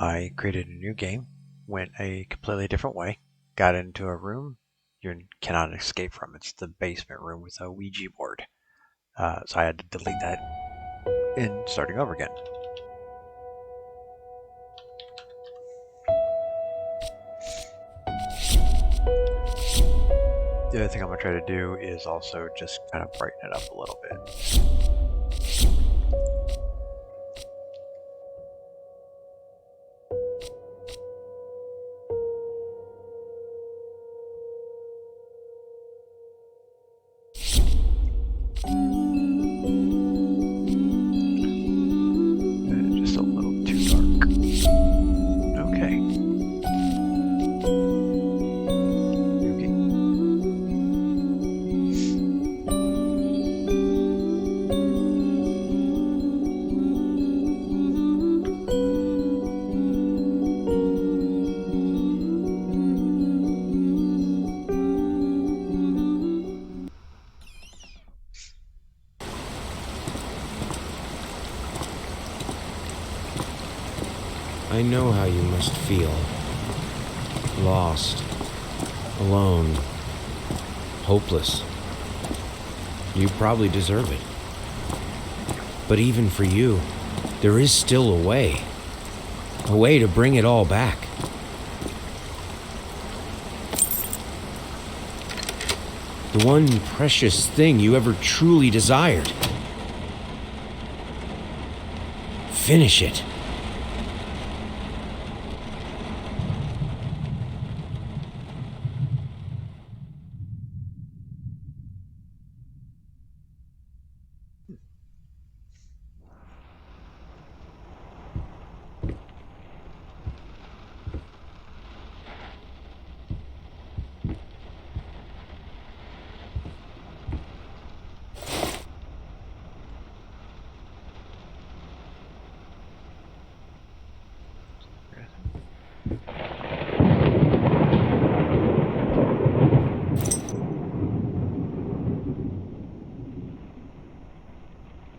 I created a new game, went a completely different way, got into a room you cannot escape from. It's the basement room with a Ouija board. So I had to delete that and starting over again. The other thing I'm going to try to do is also just kind of brighten it up a little bit. Just a little too dark. Okay. I know how you must feel. Lost. Alone. Hopeless. You probably deserve it. But even for you, there is still a way. A way to bring it all back. The one precious thing you ever truly desired. Finish it.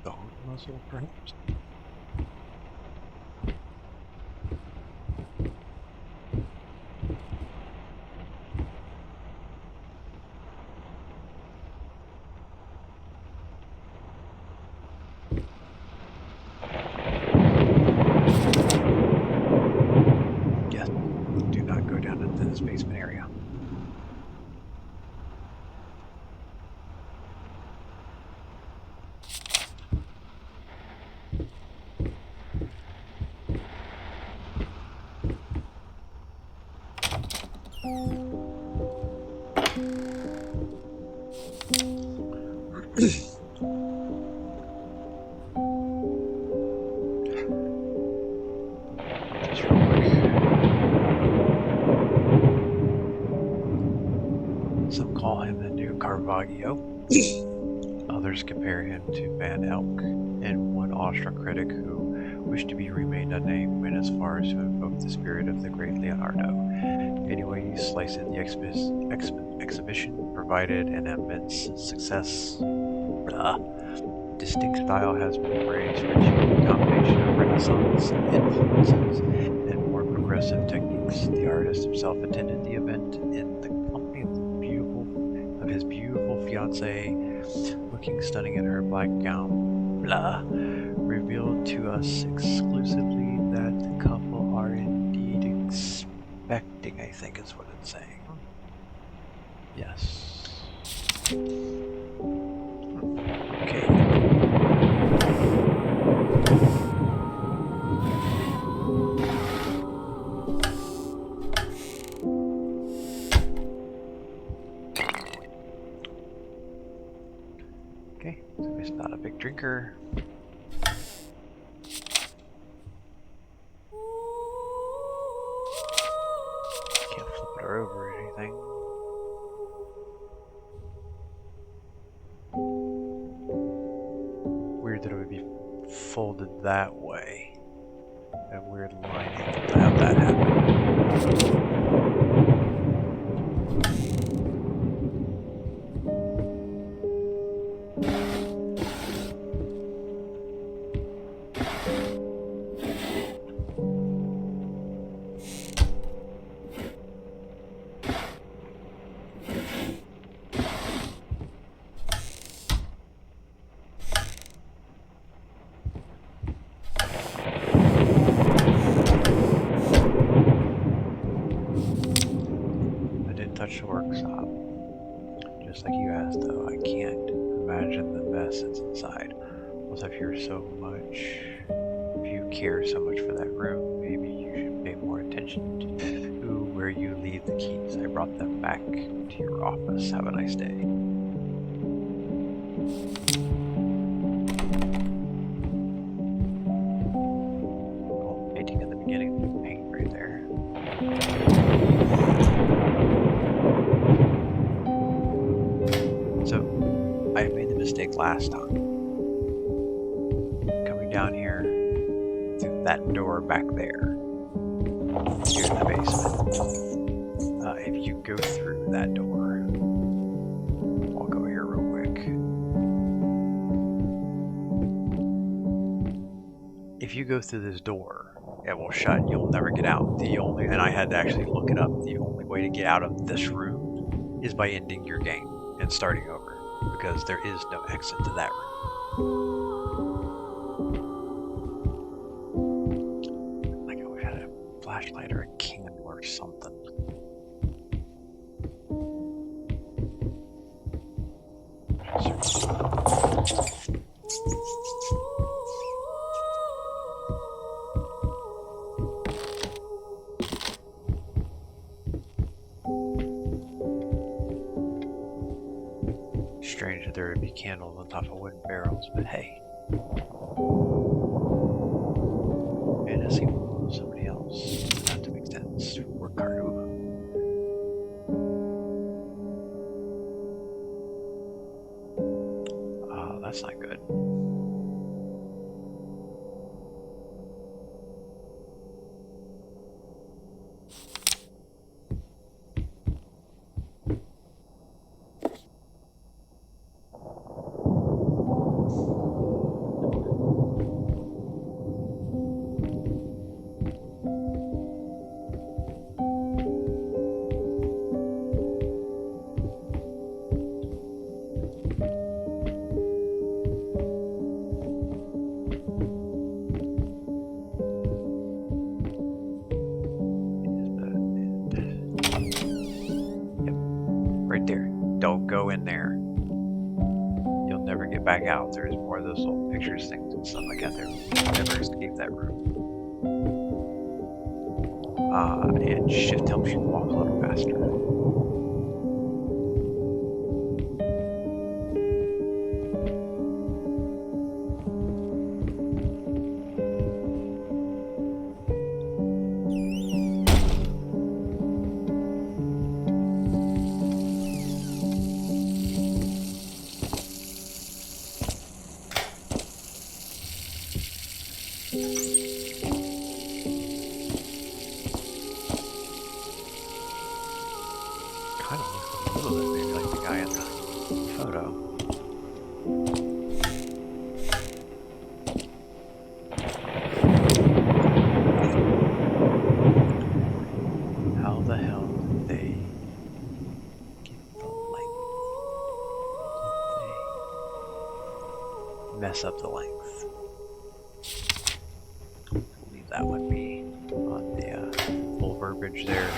Bone muzzle, perhaps? Yes. Do not go down into this basement area. Just real quick. Some call him the new Caravaggio. Others compare him to Van Elk, and one awestruck critic who wished to be remained unnamed went as far as to invoke the spirit of the great Leonardo. Anyway, you slice it, the exhibition provided an immense success. Distinct style has been embraced, which a combination of Renaissance influences and more progressive techniques. The artist himself attended the event in the company of his beautiful fiancée, looking stunning in her black gown. Revealed to us exclusively that the couple are indeed expecting, I think is what it's saying. Yes. Okay. Okay, so he's not a big drinker. Can't flip it over or anything. Weird that it would be folded that way. That weird lining to have that happen. workshop. Just like you asked, though, I can't imagine the mess that's inside. Plus, if you care so much for that room, maybe you should pay more attention to where you leave the keys. I brought them back to your office. Have a nice day. Old painting at the beginning, new paint right there. So, I made the mistake last time. Coming down here through that door back there. Here's the basement. If you go through that door, I'll go here real quick. If you go through this door, it will shut. You'll never get out. And I had to actually look it up. The only way to get out of this room is by ending your game and starting over, because there is no exit to that room. Like I wish I had a flashlight or a candle or something. Strange that there would be candles on top of wooden barrels, but hey. Fantasy world of somebody else. Doesn't have to make sense. Work hard. That's not good. Right there. Don't go in there. You'll never get back out. There's more of those little pictures, things, and stuff like that there. You'll never escape that room. And shift helps you walk a little faster. Kind of looks a little bit maybe like the guy in the photo. How the hell did they get the length? Did they mess up the length? Leave that one be on the full verbiage there.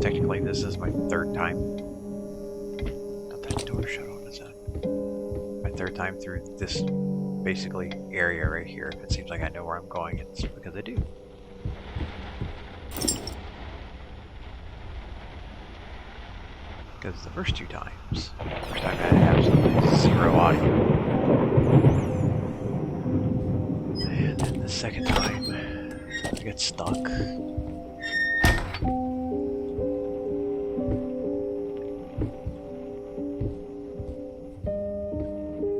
Technically, this is my third time. Got that door shut on its own. My third time through this basically area right here. If it seems like I know where I'm going, it's because I do. Because the first two times, first time I had absolutely zero audio. And then the second time, I got stuck.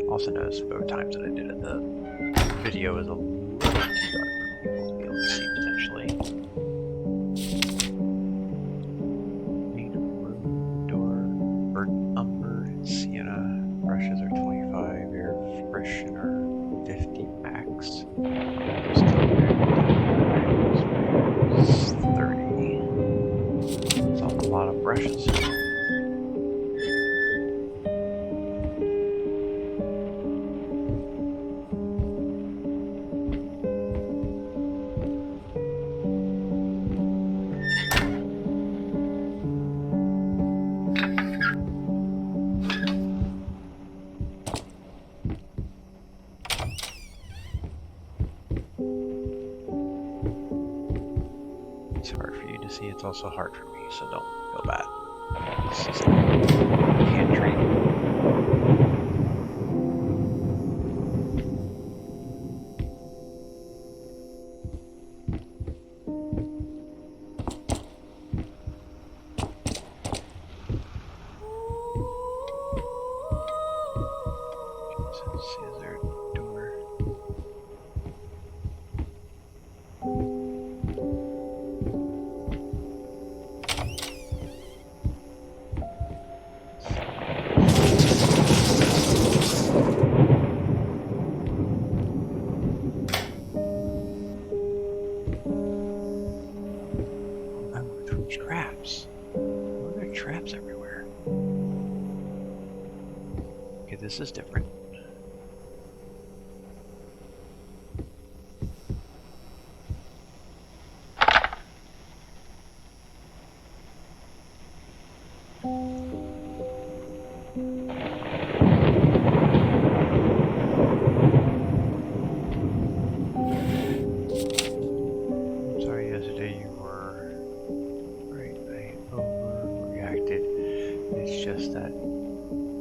Also noticed both times that I did it, the video is a little too dark for people to be able to see potentially. Main room door, burnt umber, sienna brushes are 25, air freshener 50 max. Is 30. It's a lot of brushes. it's also hard for me, so don't feel bad. This is a pantry. Is there a door? Traps. Why are there traps everywhere? Okay, this is different. I'm sorry yesterday you were right. I overreacted. It's just that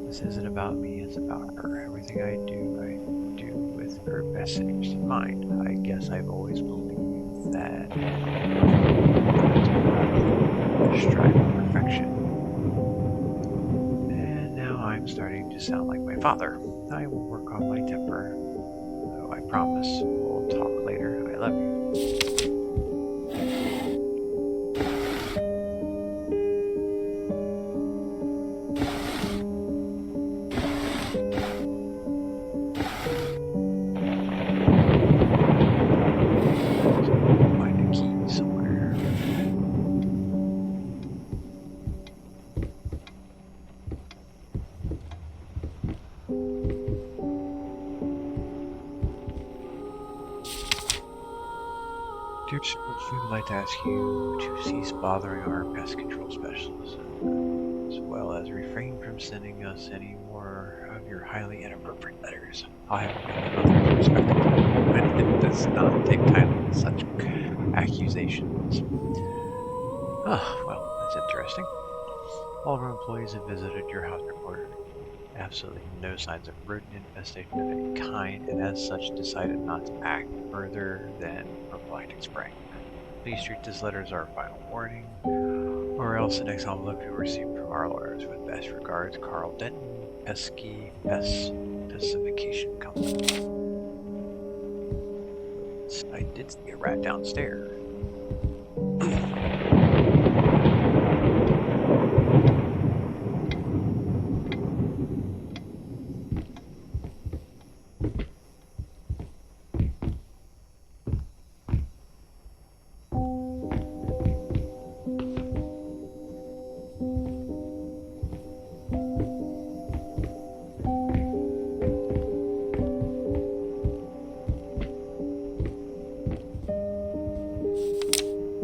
this isn't about me, it's about her. Everything I do with her best interest in mind. I guess I've always believed that strive for perfection. And now I'm starting to sound like my father. I will work on my temper. Though I promise we'll talk later. I love you. Find a key somewhere. Dear Sir, we would like to ask you to cease bothering our pest control specialist, as well as refrain from sending us any more of your highly inappropriate letters. I have known others respectable, but it does not take time with such accusations. Ah, well, that's interesting. All of our employees have visited your house report. Absolutely no signs of rodent infestation of any kind, and as such decided not to act further than prophylactic spraying. Please treat this letter as our final warning, or else the next envelope you'll receive from our lawyers. With best regards, Carl Denton, Pesky Pest Pacification Company. I did see a rat downstairs.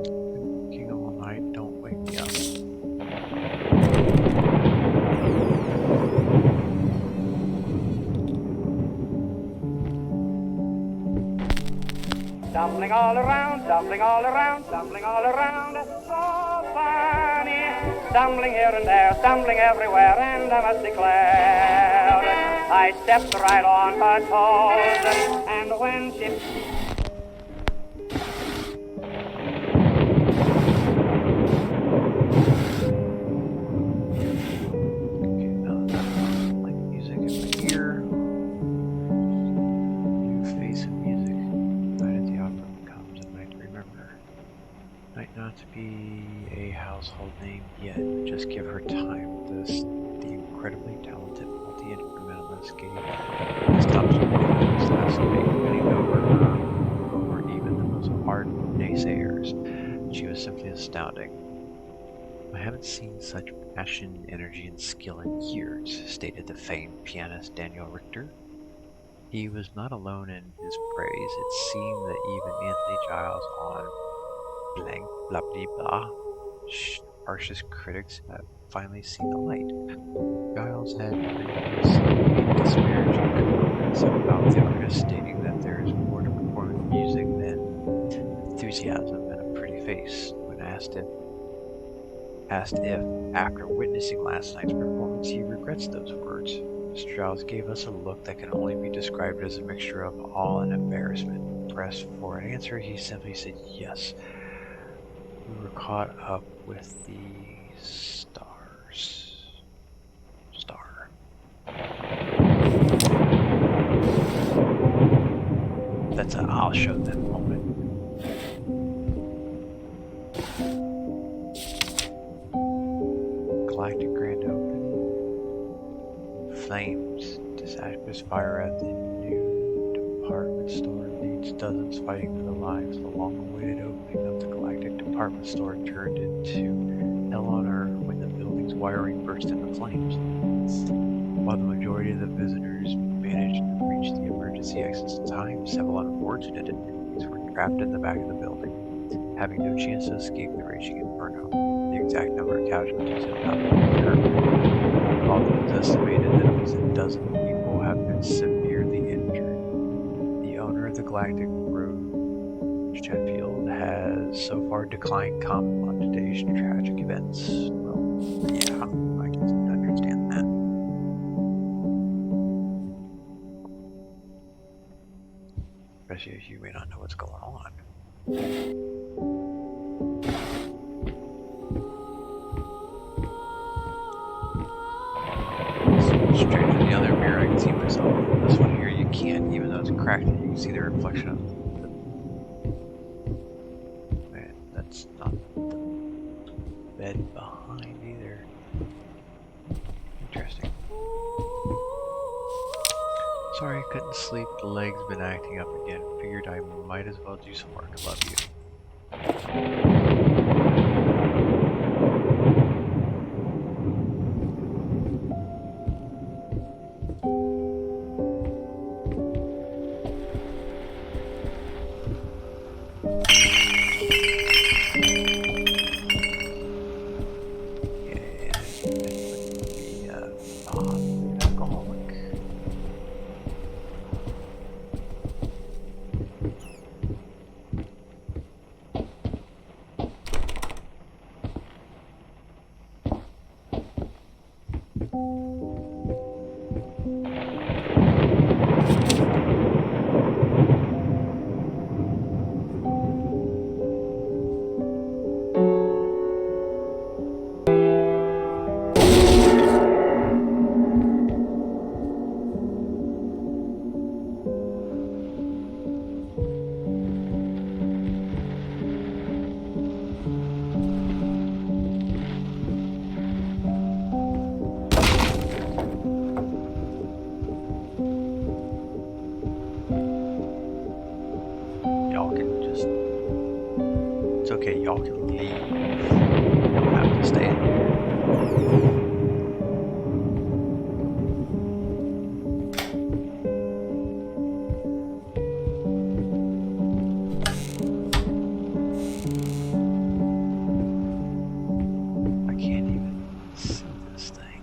Working all night, don't wake me up. Stumbling all around, stumbling all around, stumbling all around, so funny. Stumbling here and there, stumbling everywhere, and I must declare, I stepped right on her toes, and when she... Okay, now that I like music in my ear. New face of music. Night at the opera becomes a night to remember. Might not be a household name yet, but just give her time. The incredibly talented multi-instrumentalist gave this top performance last night, winning over even the most ardent naysayers. She was simply astounding. I haven't seen such passion, energy, and skill in years, stated the famed pianist Daniel Richter. He was not alone in his praise. It seemed that even Anthony Giles on blank blah blah blah, harshest critics have finally seen the light. Giles had previously made disparaging comments about the artist, stating that there is more to performing music than enthusiasm and a pretty face. When asked if asked if, after witnessing last night's performance, he regrets those words. Mr. Giles gave us a look that can only be described as a mixture of awe and embarrassment. Pressed for an answer, he simply said yes. We were caught up with the stars. Star. That's a I'll show them moment. Galactic grand opening. Flames. Disastrous fire at the new department store leads dozens fighting for their lives. The long-awaited opening of the Galactic department store turned into hell on earth when the building's wiring burst into flames. While the majority of the visitors managed to reach the emergency exits in time, several unfortunate individuals were trapped in the back of the building, having no chance to escape the raging inferno. The exact number of casualties have not been determined, although it's estimated that at least a dozen people have been severely injured. The owner of the Galactic Road, Chatfield, has so far declined comment on today's tragic events. Well, yeah, I can understand that. Especially if you may not know what's going on. Straight to the other mirror, I can see myself. This one here, you can't, even though it's cracked, you can see the reflection of the... Man, that's not the bed behind either. Interesting. Sorry I couldn't sleep, the leg's been acting up again. Figured I might as well do some work. Love you. Okay, y'all can leave. You don't have to stay in there. I can't even see this thing.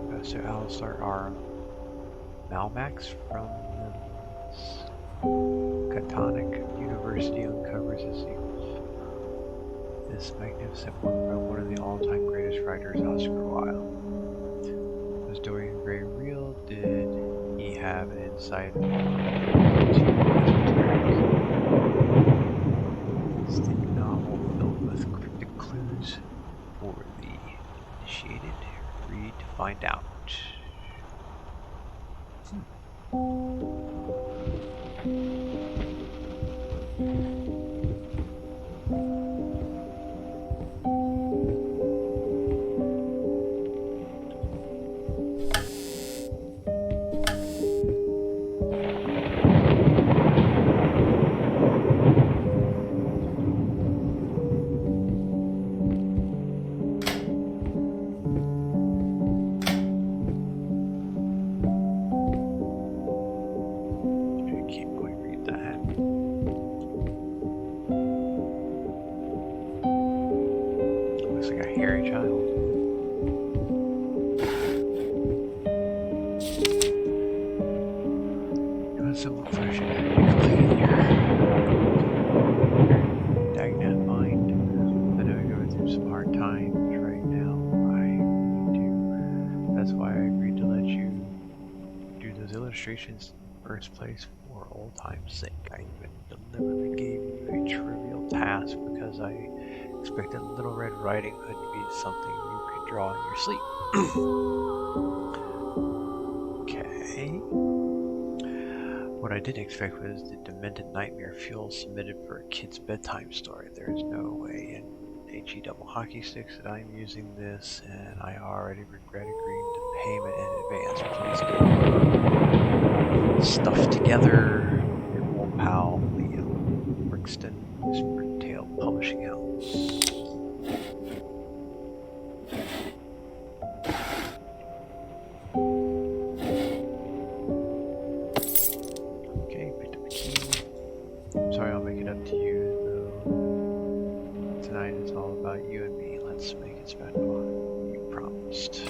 Professor Alistar R. Malmax from the Catonic University uncovers his secrets. This magnificent work by one of the all-time greatest writers, Oscar Wilde. Was Dorian Gray real? Did he have an insight into esoteric? It's the novel filled with cryptic clues for the initiated. Read to find out. my child. You want some refreshing? You completed your Dagnat mind. I know you're going through some hard times right now. I need to. That's why I agreed to let you do those illustrations in the first place for old time's sake. I even deliberately gave you a trivial task because I expected Little Red Riding Hood to be something you could draw in your sleep. Okay. What I didn't expect was the demented nightmare fuel submitted for a kid's bedtime story. There is no way in HE double hockey sticks that I'm using this, and I already regret agreeing to payment in advance. Please go stuff together. Your old pal, Liam Brixton, Whispered Tale Publishing House. Okay, picked up a key. I'm sorry, I'll make it up to you, though. Tonight is all about you and me. Let's make it special. You promised.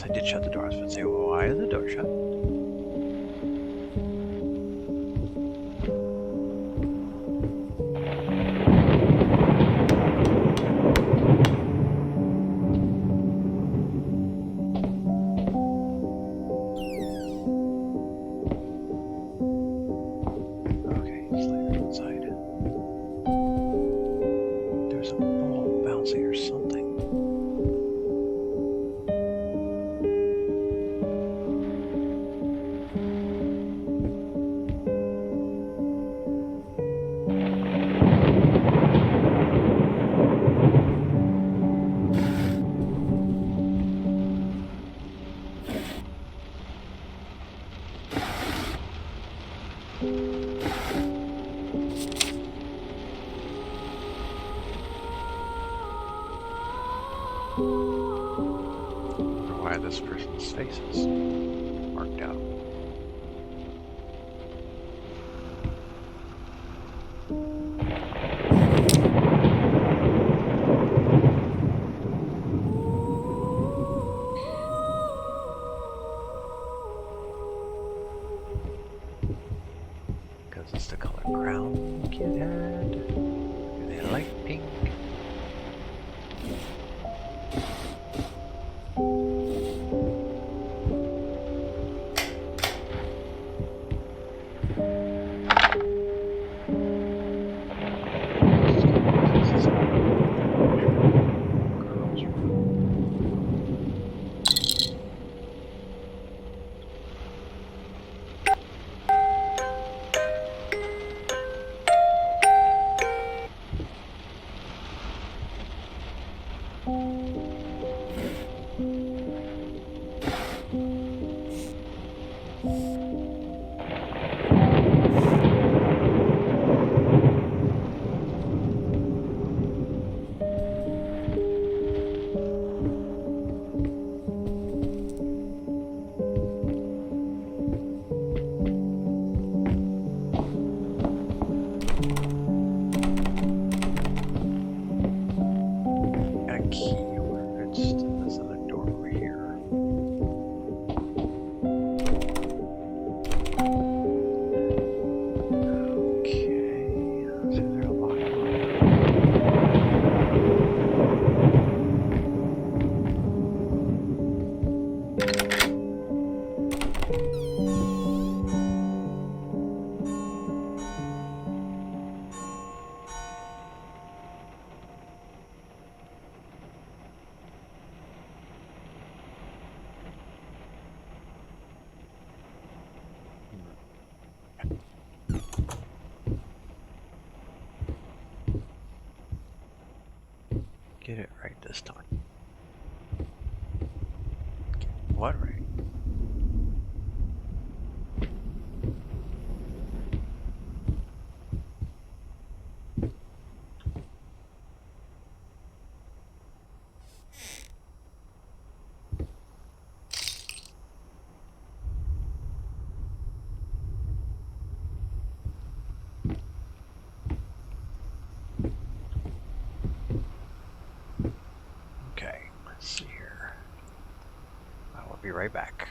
I did shut the door. I was going to say, well, why is the door shut? Okay, Slater inside. There's a ball bouncing or something. Why this person's face is marked out. Because it's the color crown the kid had. Do they like pink? Get it right this time. what, Ray? Okay, let's see here. I will be right back.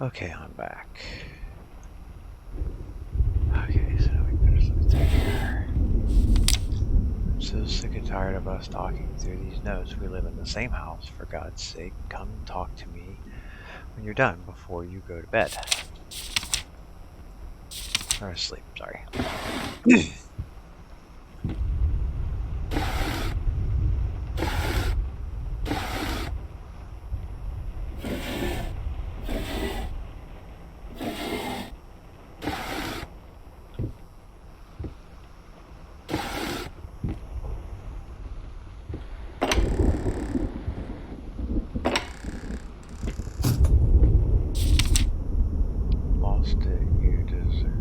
Okay, I'm back. Okay, so now we better look through here. I'm so sick and tired of us talking through these notes. We live in the same house, for God's sake. Come talk to me when you're done before you go to bed. Or sleep, sorry. Lost it, you deserve.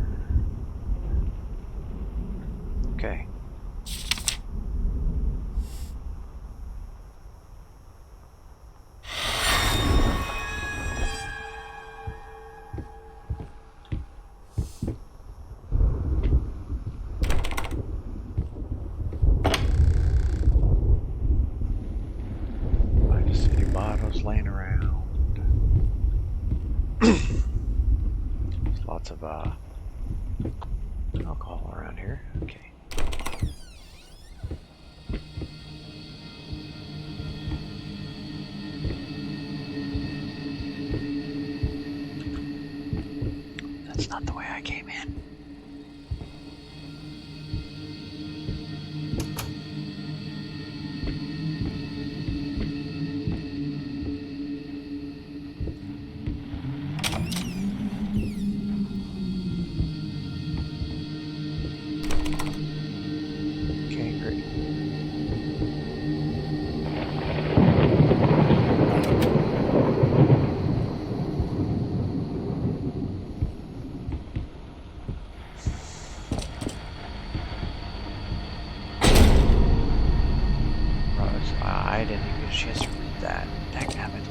There's lots of alcohol around here. Okay. That's not the way I came in. Okay, great. Rose, I didn't even get a chance to read that. Dangnabbit.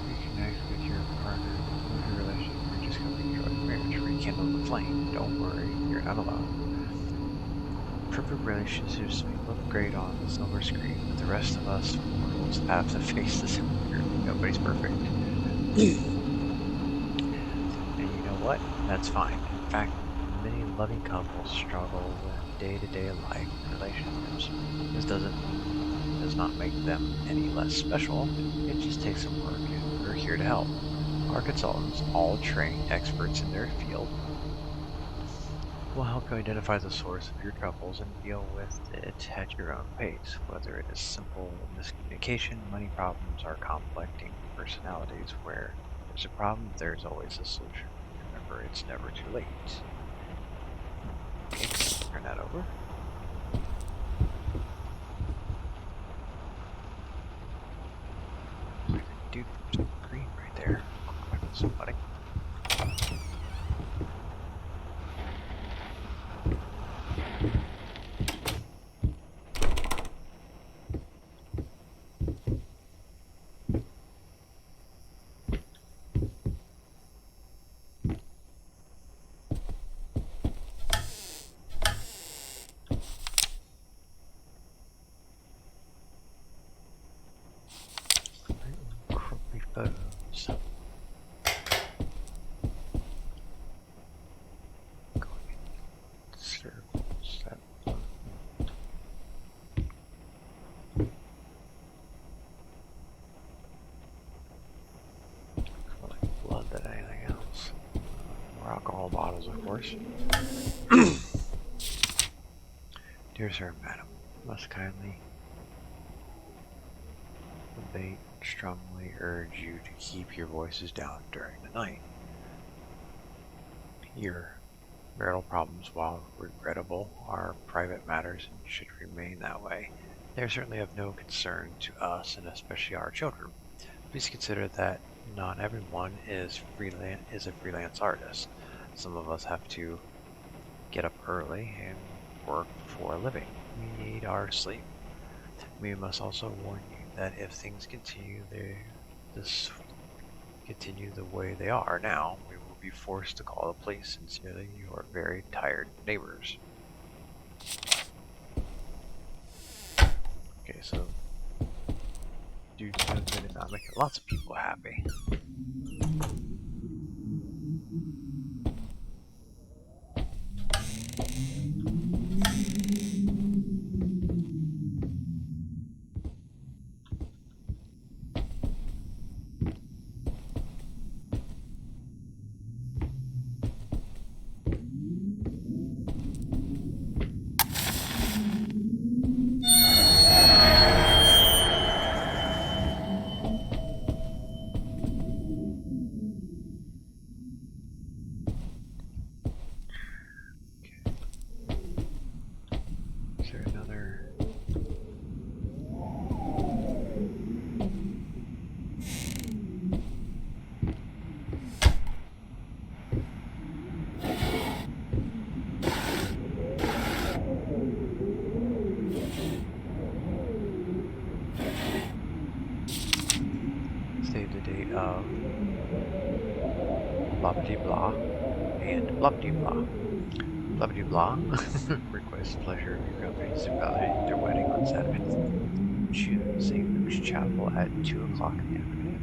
Reconnect with your partner, with your relationship, or just come enjoy the marriage. Rekindle the flame. Don't worry, you're not alone. Perfect relationships may look great on the silver screen, but the rest of us mortals have to face this. Nobody's perfect. And you know what? That's fine. In fact, many loving couples struggle with day-to-day life relationships. This does not make them any less special. It just takes some work, and we're here to help. Our consultants, all trained experts in their field, will help you identify the source of your troubles and deal with it at your own pace, whether it is simple miscommunication, money problems, or conflicting personalities. Where there's a problem, there's always a solution. Remember, it's never too late. Okay, turn that over. Dude, there's green right there. Somebody. Crumpy photos. Going in circles. That one. More like blood than anything else. More alcohol bottles, of course. Dear sir and madam, must kindly debate strongly urge you to keep your voices down during the night. Your marital problems, while regrettable, are private matters and should remain that way. They are certainly of no concern to us, and especially our children. Please consider that not everyone is a freelance artist. Some of us have to get up early and work for a living. We need our sleep. We must also warn you that if things continue the way they are now, we will be forced to call the police. Sincerely, your very tired neighbors. Okay, so dude's no good at not making lots of people happy. save the date of blah blah blah and blah blah blah. Blah blah blah. Request pleasure of your company to validate their wedding on Saturday, June, St. Luke's Chapel at 2 o'clock in the afternoon.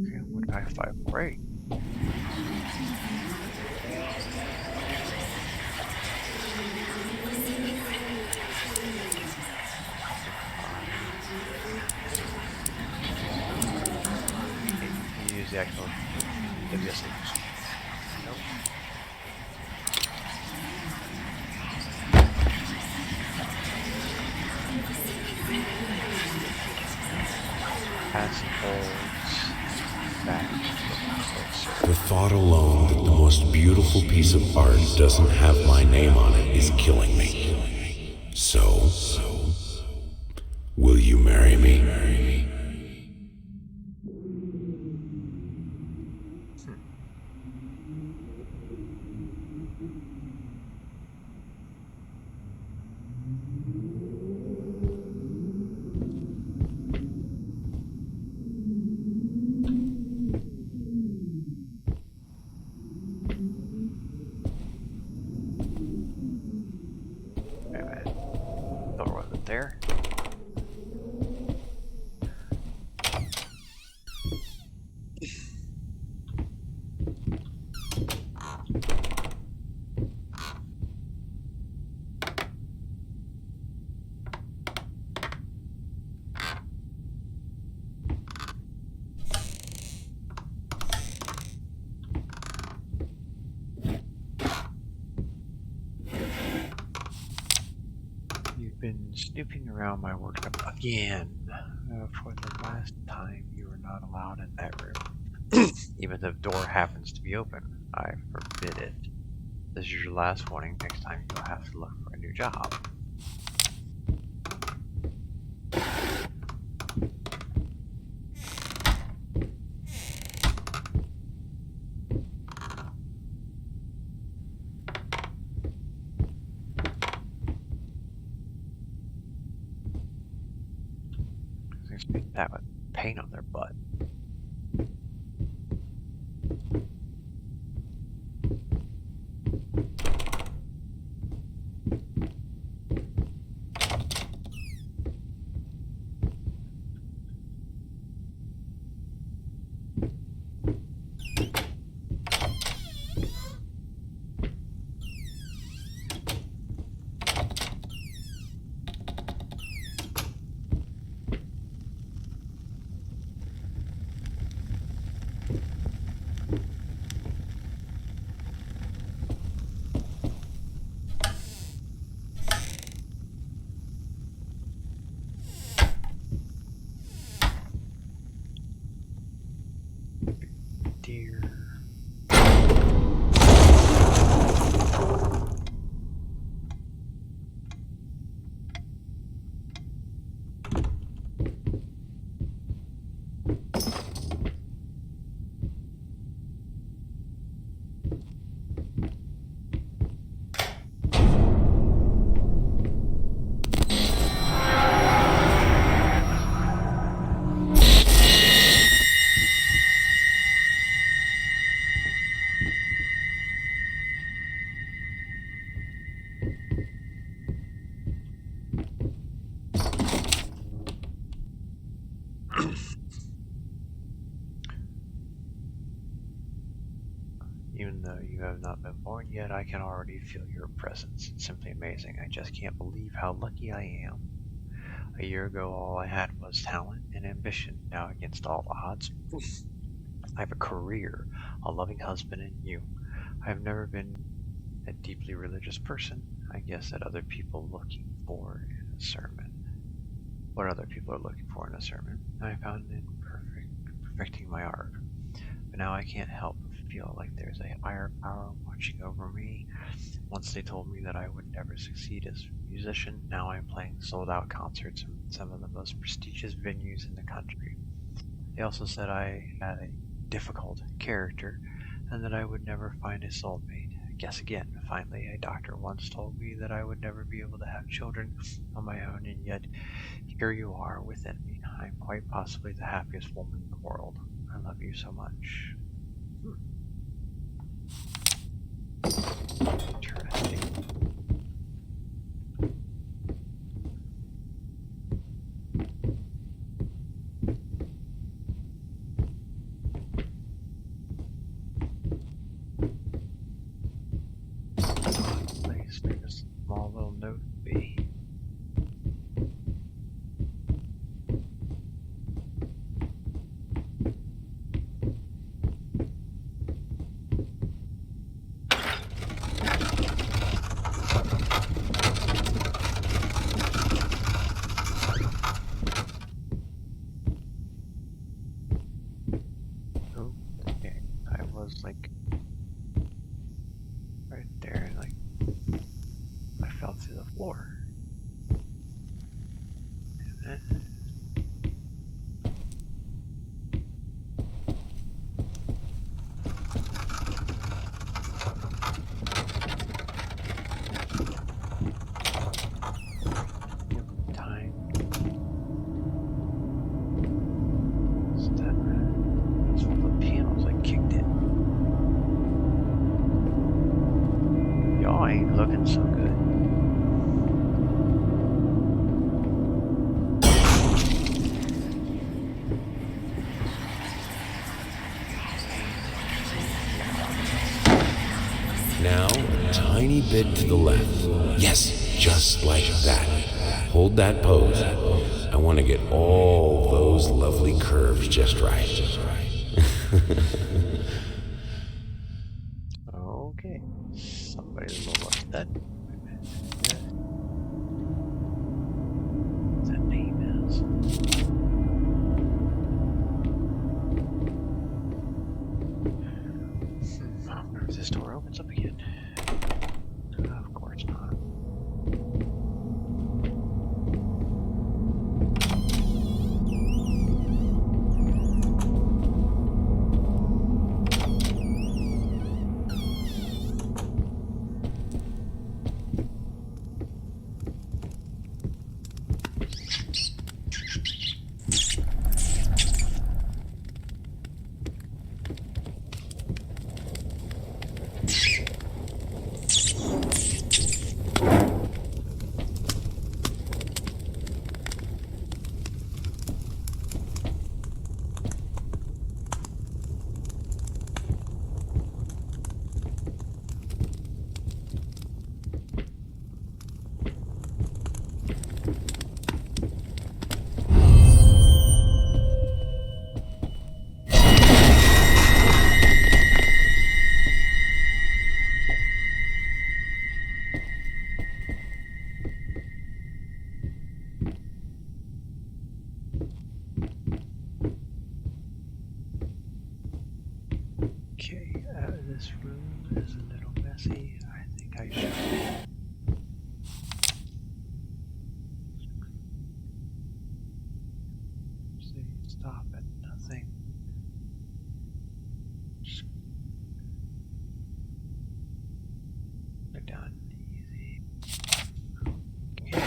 Okay, what did I find? Great. Can you use the actual WSH? Nope. Pass and holds back. The thought alone that the most beautiful piece of art doesn't have my name on it is killing me. So, will you marry me? Wait a minute. Door wasn't there. You've been snooping around my workshop again. For the last time, you are not allowed in that room. Even if the door happens to be open, I forbid it. This is your last warning. Next time, you'll have to look for a new job. Expect that with paint on their butt. Dear. Even though you have not been born yet, I can already feel your presence. It's simply amazing. I just can't believe how lucky I am. A year ago, all I had was talent and ambition. Now, against all odds, I have a career, a loving husband, and you. I have never been a deeply religious person. I guess that other people looking for in a sermon. What other people are looking for in a sermon. I found it perfecting my art. But now I can't help feel like there's a higher power watching over me. Once they told me that I would never succeed as a musician, now I'm playing sold-out concerts in some of the most prestigious venues in the country. They also said I had a difficult character and that I would never find a soulmate. Guess again. Finally, a doctor once told me that I would never be able to have children on my own, and yet here you are within me. I'm quite possibly the happiest woman in the world. I love you so much. Interesting. Place for this small little note to be. Okay, I was like right there, and like I fell through the floor. And then time. So that's when the pianos like kicked in. Y'all ain't looking so good. Now, a tiny bit to the left. Yes, just like that. Hold that pose. I want to get all those lovely curves just right. Okay, somebody's a little upset. Wait a minute. What that name is? I wonder if this door opens up again. Of course not. Okay, this room is a little messy. I think I should say stop at nothing. Just go down easy. Okay.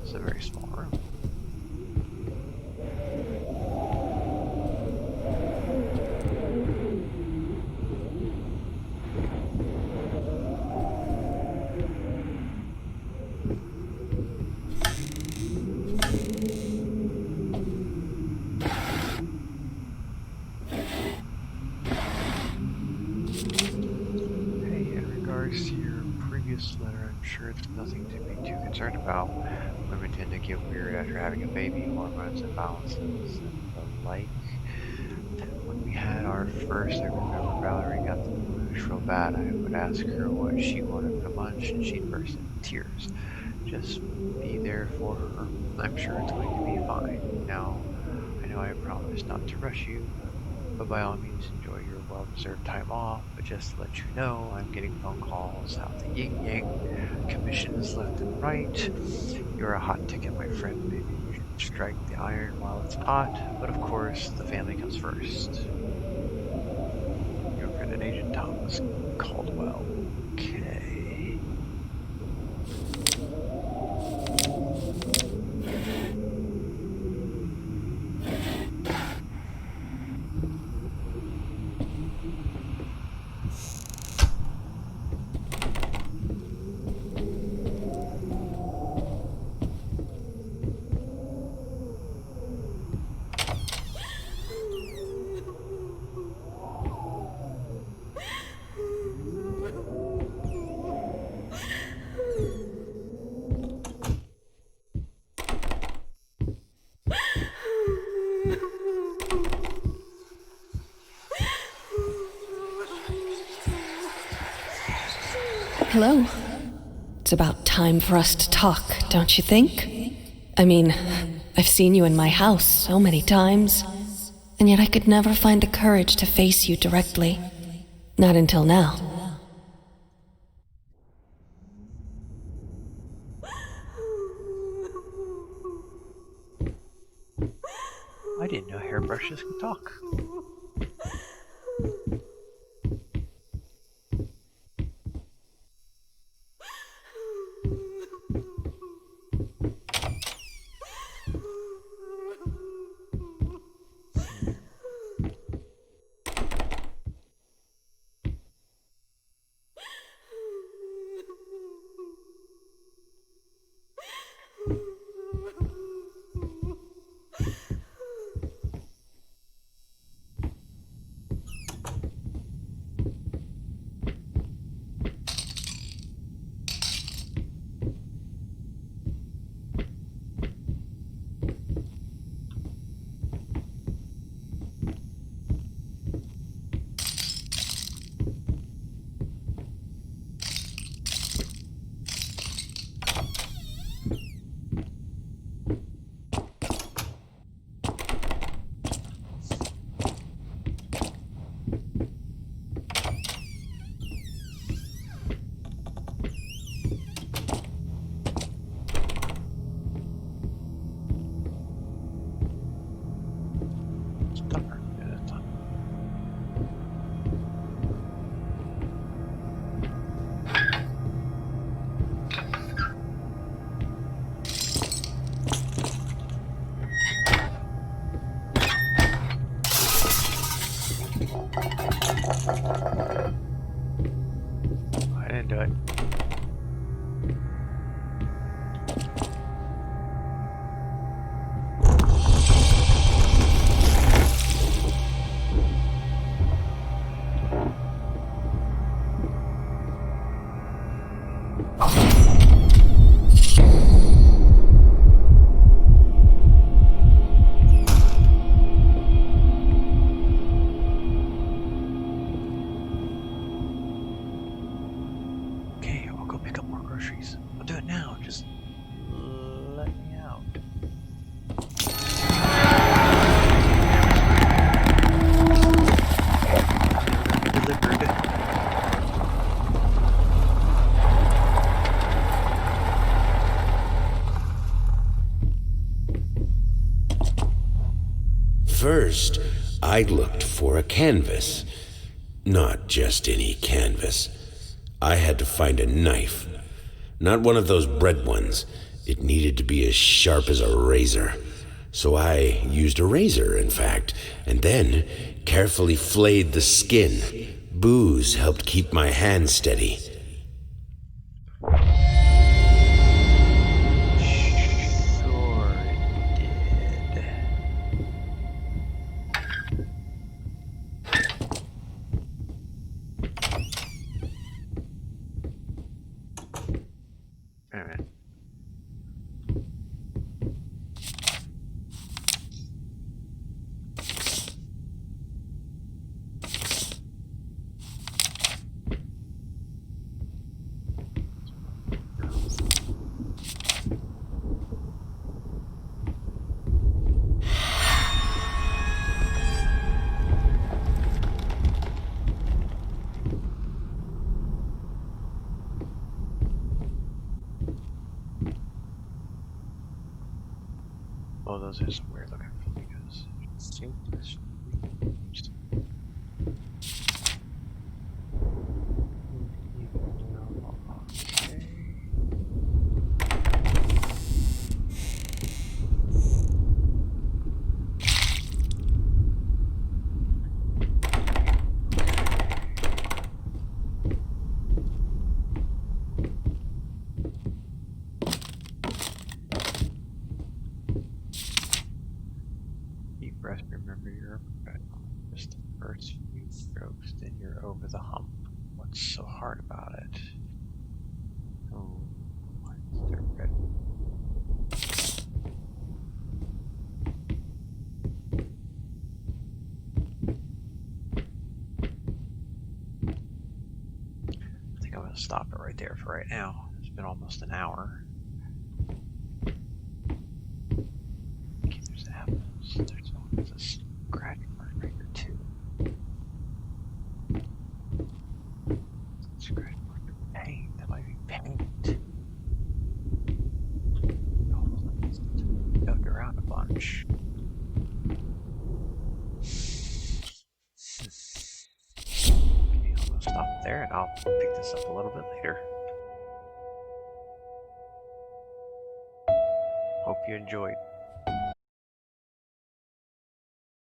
It's a very small room. Hey, in regards to your previous previous letter, I'm sure it's nothing to be too concerned about. Women tend to get weird after having a baby, hormones imbalances, and the like. When we had our first, I remember Valerie got the blues real bad. I would ask her what she wanted for lunch, and she'd burst into tears. Just be there for her. I'm sure it's going to be fine. Now, I know I promised not to rush you, but by all means enjoy your well-deserved time off. But just to let you know, I'm getting phone calls out the yin-yang, commissions left and right. You're a hot ticket, my friend. Maybe you should strike the iron while it's hot. But of course, the family comes first. Your friend and Agent Thomas Caldwell. Okay. Hello. It's about time for us to talk, don't you think? I mean, I've seen you in my house so many times, and yet I could never find the courage to face you directly. Not until now. I didn't know hairbrushes could talk. I didn't do it. Okay, I'll go pick up more groceries. I'll do it now. Just let me out. Delivered. First, I looked for a canvas. Not just any canvas. I had to find a knife. Not one of those bread ones. It needed to be as sharp as a razor. So I used a razor, in fact, and then carefully flayed the skin. Booze helped keep my hand steady. Sure it did. of those are some weird looking flamingos. Seem to just- Deep breath, remember you're just the first few strokes, then you're over the hump. What's so hard about it? Oh, why is there red? I think I'm gonna stop it right there for right now. It's been almost an hour. Okay, there's apples. There's always a scratch mark right here too. Scratch mark of paint. That might be paint. Almost like it's dug around a bunch. Okay, I'm gonna stop there and I'll pick this up a little bit later. Hope you enjoyed.